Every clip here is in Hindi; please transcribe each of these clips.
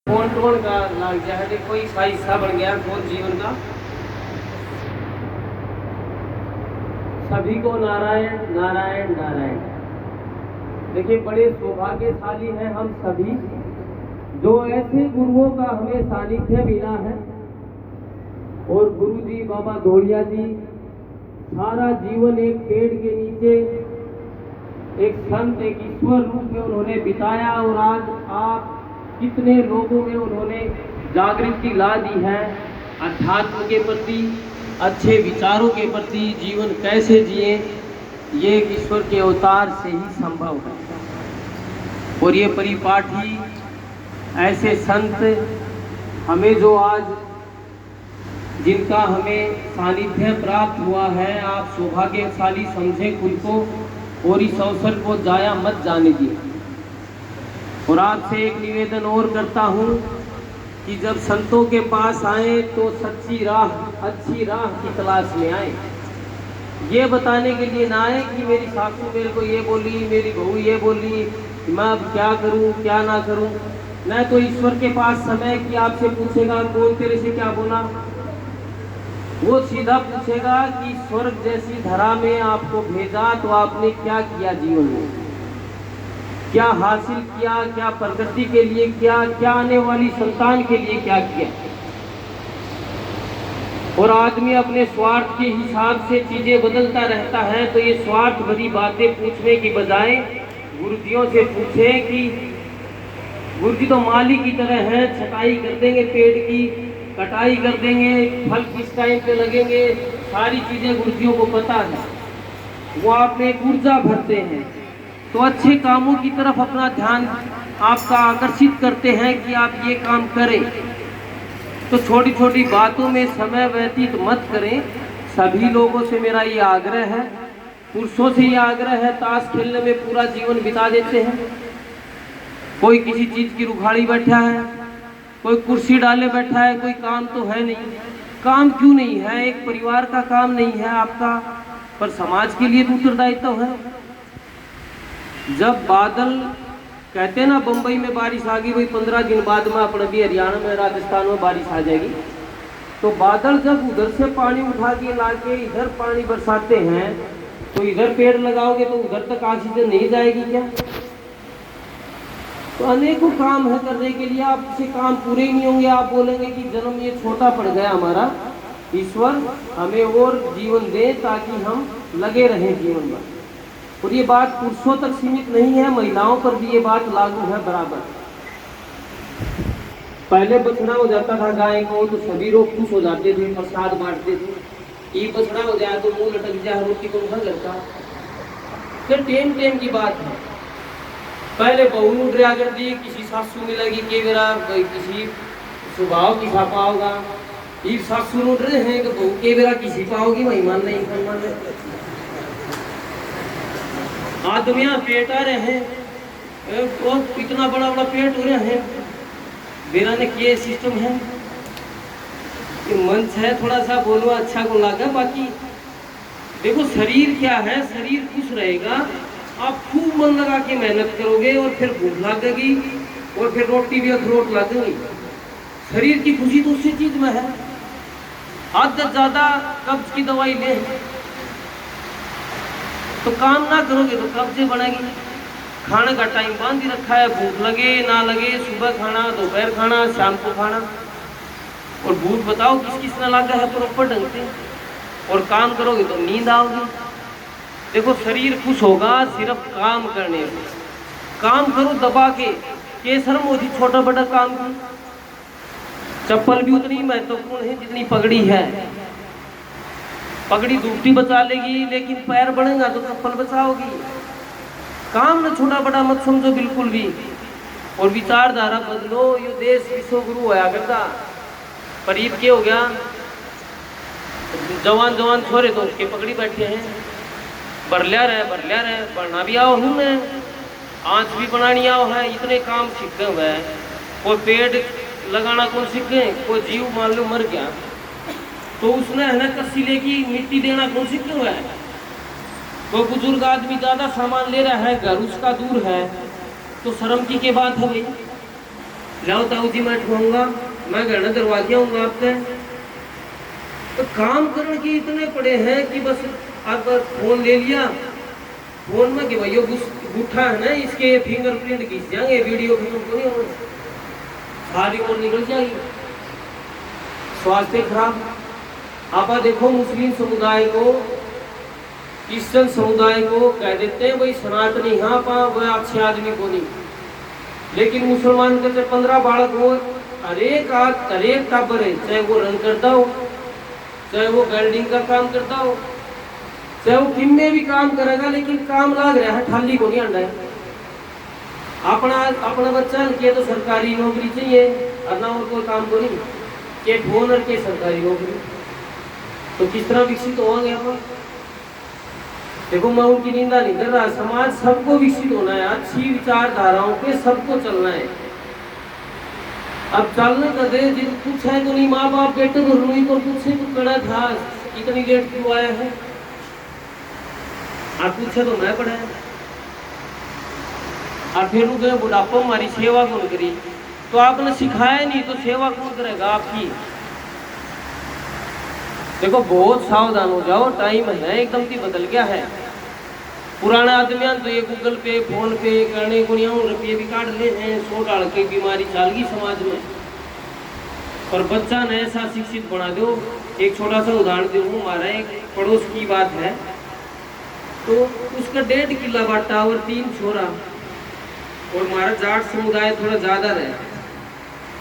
कौन कौन का लाग गया है, कोई सा हिस्सा बन गया कौन जीवन का। सभी को नारायण नारायण नारायण। देखिए, बड़े सौभाग्यशाली हैं हम सभी जो ऐसे गुरुओं का हमें सानिध्य मिला है। और गुरु जी बाबा धोड़िया जी सारा जीवन एक पेड़ के नीचे एक संत एक ईश्वर रूप में उन्होंने बिताया। और आज आप कितने लोगों में उन्होंने जागृति ला दी है अध्यात्म के प्रति, अच्छे विचारों के प्रति, जीवन कैसे जिए, ये ईश्वर के अवतार से ही संभव है। और ये परिपाठी ऐसे संत हमें जो आज जिनका हमें सानिध्य प्राप्त हुआ है, आप सौभाग्यशाली समझें खुद को और इस अवसर को जाया मत जाने दिए। और आपसे एक निवेदन और करता हूँ कि जब संतों के पास आए तो सच्ची राह, अच्छी राह की तलाश में आए। ये बताने के लिए ना आए कि मेरी सासू मेरे को ये बोली, मेरी बहू ये बोली, मैं अब क्या करूँ क्या ना करूँ। न तो ईश्वर के पास समय कि आपसे पूछेगा कौन तेरे से क्या बोला, वो सीधा पूछेगा कि स्वर्ग जैसी धरा में आपको भेजा तो आपने क्या किया, जीवन में क्या हासिल किया, क्या प्रगति के लिए किया, क्या आने वाली संतान के लिए क्या किया। और आदमी अपने स्वार्थ के हिसाब से चीजें बदलता रहता है। तो ये स्वार्थ भरी बातें पूछने की बजाय गुरुजियों से पूछे कि गुरुजी तो माली की तरह है, छटाई कर देंगे पेड़ की, कटाई कर देंगे, फल किस टाइम पे लगेंगे, सारी चीजें गुरुजियों को पता है। वो आप में एक ऊर्जा भरते हैं तो अच्छे कामों की तरफ अपना ध्यान आपका आकर्षित करते हैं कि आप ये काम करें। तो छोटी छोटी बातों में समय व्यतीत मत करें। सभी लोगों से मेरा ये आग्रह है, पुरुषों से ये आग्रह है, ताश खेलने में पूरा जीवन बिता देते हैं। कोई किसी चीज की रुखाड़ी बैठा है, कोई कुर्सी डाले बैठा है, कोई काम तो है नहीं। काम क्यों नहीं है? एक परिवार का काम नहीं है आपका, पर समाज के लिए तो उत्तरदायित्व है। जब बादल कहते हैं ना बम्बई में बारिश आ गई, वही 15 दिन बाद में अपने भी हरियाणा में राजस्थान में बारिश आ जाएगी। तो बादल जब उधर से पानी उठा के लाके इधर पानी बरसाते हैं तो इधर पेड़ लगाओगे तो उधर तक ऑक्सीजन नहीं जाएगी क्या? तो अनेकों काम है करने के लिए, आपसे काम पूरे ही नहीं होंगे। आप बोलेंगे कि जन्म ये छोटा पड़ गया हमारा, ईश्वर हमें और जीवन दे ताकि हम लगे रहें जीवन में। और ये बात पुरुषों तक सीमित नहीं है, महिलाओं पर भी ये बात लागू है बराबर। पहले बछड़ा हो जाता था गाय को तो सभी लोग खुश हो जाते थे, प्रसाद बांटते थे। ये बछड़ा हो जाए तो मुंह लटक जाए, रोटी को घर लगता। फिर टेम की बात है। पहले बहू उठ रहा कर दी, किसी सासू में लगी के मेरा किसी स्वभाव की छापा होगा। ये सासू उठ रहे हैं कि बहू के मेरा किसी पाओगी, महिमान नहीं सम्मान नहीं। आदमियां पेट आ रहे हैं और इतना बड़ा बड़ा पेट हो रहा है। मेरा ने ये सिस्टम है, ये मंच है, थोड़ा सा बोलो अच्छा को लगा। बाकी देखो शरीर क्या है, शरीर खुश रहेगा, आप खूब मन लगा के मेहनत करोगे और फिर भूख लगेगी और फिर रोटी भी अखरोट लगेगी। शरीर की खुशी तो उसी चीज में है। हद से ज्यादा कब्ज की दवाई ले तो काम ना करोगे तो कब्जे बढ़ेगी। खाने का टाइम बांध ही रखा है, भूख लगे ना लगे, सुबह खाना, दोपहर खाना, शाम को खाना। और भूख बताओ किस किस ने लगा है प्रॉपर ढंग से। और काम करोगे तो नींद आओगी। देखो शरीर खुश होगा सिर्फ काम करने में। काम करो दबा के शर्म होती छोटा बड़ा काम की। चप्पल भी उतनी महत्वपूर्ण है जितनी पगड़ी है। पगड़ी दूसरी बचा लेगी, लेकिन पैर बढ़ेगा तो चप्पल बचाओगी। काम न छोटा बड़ा मत समझो बिल्कुल भी। और विचारधारा बदलो। ये देश विश्व गुरु होया करता, पर ईद के हो गया, जवान जवान छोरे तो उसके पकड़ी बैठे हैं। बरलिया रहे बढ़ना भी आओ हूँ मैं, आँच भी बनानी आओ है। इतने काम सीख गए हुए हैं। कोई पेड़ लगाना कौन सीख गए, कोई जीव मान लो मर गया तो उसने है ना कस्सी लेके मिट्टी देना कौन सीख हुआ है। कोई बुजुर्ग आदमी ज्यादा सामान ले रहा है, घर उसका दूर है तो शर्म की बात है भाई। लाओ ताऊ जी मैं ठूंगा, मैं घर दरवाजे आऊंगा आपसे। तो काम करने के इतने पड़े हैं कि बस आप फोन ले लिया, फोन में कि भाई गुठा है ना, इसके फिंगरप्रिंट खींच जाएंगे, वीडियो खत्म तो नहीं होगा, सारी और निकल जाएगी। स्वास्थ्य खराब। आप देखो मुस्लिम समुदाय को, क्रिश्चियन समुदाय को कह देते हैं भाई सनातनी, हाँ पा वह अच्छे आदमी को नहीं, लेकिन मुसलमान के 15 बालक हो, हरेक टाबर है, चाहे वो रंग करता हो, चाहे वो वेल्डिंग का काम करता हो, चाहे वो किन में भी काम करेगा, लेकिन काम लाग रहा है, ठाली को नहीं आंदा है। अपना बच्चा के तो सरकारी नौकरी चाहिए, और ना और कोई काम को नहीं, के फोन और के सरकारी नौकरी, तो किस तरह विकसित होंगे आप? देखो मैं उनकी निंदा नहीं कर रहा, समाज सबको विकसित होना है, अच्छी विचारधाराओं पे सबको चलना है। अब चलने का दे जिन कुछ है तो नहीं, माँ बाप बेटे को रुई तो पूछे तो कड़ा था, इतनी लेट क्यों आया है, आप पूछे तो मैं पढ़ा है, और फिर गए बुढ़ापा हमारी सेवा कौन करी, तो आपने सिखाया नहीं तो सेवा कौन करेगा आपकी। देखो बहुत सावधान हो जाओ, टाइम है एकदम की बदल गया है। पुराना आदमी तो ये गूगल पे फोन पे करने को नहीं, रुपये भी काट ले हैं, 100 डाल के बीमारी चल गई समाज में। पर बच्चा ने ऐसा शिक्षित बना दो। एक छोटा सा उदाहरण दे, हमारा एक पड़ोस की बात है, तो उसका 1.5 किला बाटा और 3 छोरा, और हमारा जाट समुदाय थोड़ा ज्यादा रहे,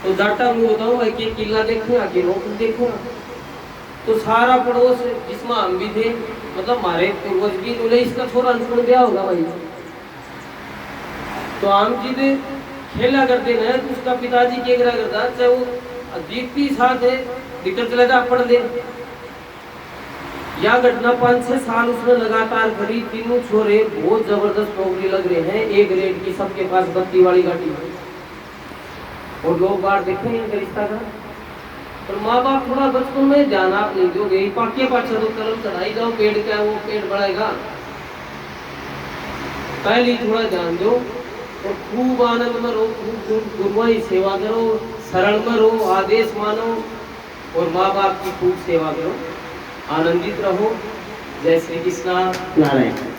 तो जाटा मैं बताऊँ एक किला देखो आगे रोक देखो, तो सारा पड़ोस जिसमें हम भी थे, मतलब हमारे पूर्वज भी बोले इसका छोरा अनुकूल ब्याह होगा भाई, तो हम जी खेला करते ना, तो उसका पिताजी क्या करा करता, चाहे वो दीप्ति साथ है भीतर चला जा पढ़ ले। यह घटना 5-6 साल उसने लगातार करी, तीनों छोरे बहुत जबरदस्त नौकरी लग रहे हैं, एक ग्रेड की, सबके पास बत्ती वाली गाड़ी, और लोग बाहर देखेंगे इनका रिश्ता का। पर माँ बाप थोड़ा बचपन में ध्यान आप नहीं दोगे, पाके पाछा तो कलम चढ़ाई जाओ, पेड़ क्या वो पेड़ बढ़ाएगा, पहले थोड़ा ध्यान दो, और खूब आनंद में रहो, खूब गुरुओं की सेवा करो, शरण में रहो, आदेश मानो, और माँ बाप की खूब सेवा करो, आनंदित रहो। जय श्री कृष्णा, नारायण।